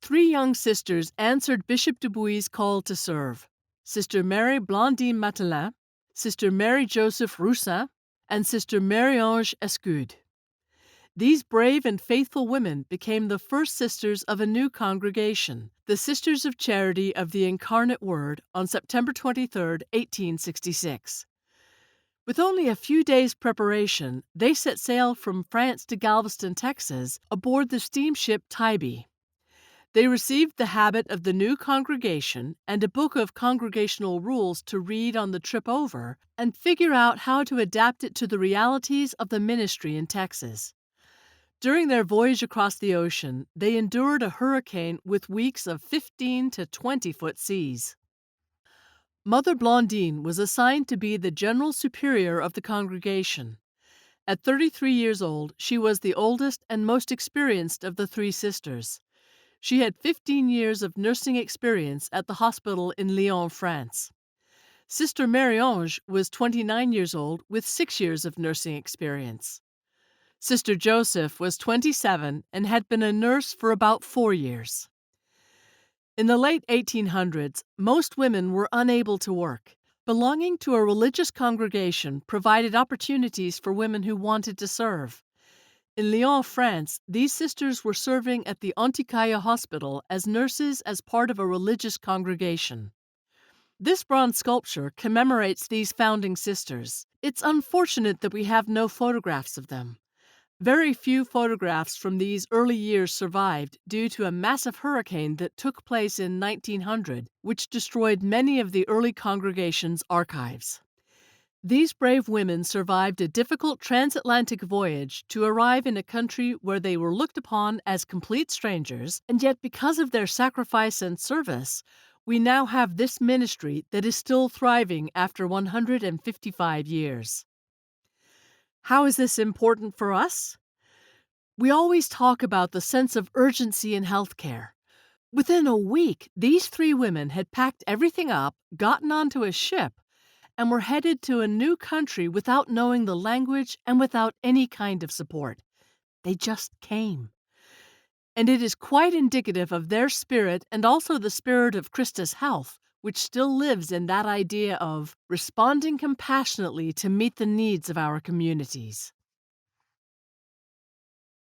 Three young sisters answered Bishop Dubuis's call to serve: Sister Mary Blandine Matelin, Sister Mary Joseph Roussin, and Sister Marie-Ange Escude. These brave and faithful women became the first sisters of a new congregation, the Sisters of Charity of the Incarnate Word, on September 23, 1866. With only a few days' preparation, they set sail from France to Galveston, Texas, aboard the steamship Tybee. They received the habit of the new congregation and a book of congregational rules to read on the trip over and figure out how to adapt it to the realities of the ministry in Texas. During their voyage across the ocean, they endured a hurricane with weeks of 15 to 20-foot seas. Mother Blondine was assigned to be the general superior of the congregation. At 33 years old, she was the oldest and most experienced of the three sisters. She had 15 years of nursing experience at the hospital in Lyon, France. Sister Marie-Ange was 29 years old with 6 years of nursing experience. Sister Joseph was 27 and had been a nurse for about 4 years. In the late 1800s, most women were unable to work. Belonging to a religious congregation provided opportunities for women who wanted to serve. In Lyon, France, these sisters were serving at the Anticaille Hospital as nurses as part of a religious congregation. This bronze sculpture commemorates these founding sisters. It's unfortunate that we have no photographs of them. Very few photographs from these early years survived due to a massive hurricane that took place in 1900, which destroyed many of the early congregation's archives. These brave women survived a difficult transatlantic voyage to arrive in a country where they were looked upon as complete strangers, and yet because of their sacrifice and service, we now have this ministry that is still thriving after 155 years. How is this important for us? We always talk about the sense of urgency in healthcare. Within a week, these three women had packed everything up, gotten onto a ship, and were headed to a new country without knowing the language and without any kind of support. They just came. And it is quite indicative of their spirit and also the spirit of Christus Health, which still lives in that idea of responding compassionately to meet the needs of our communities.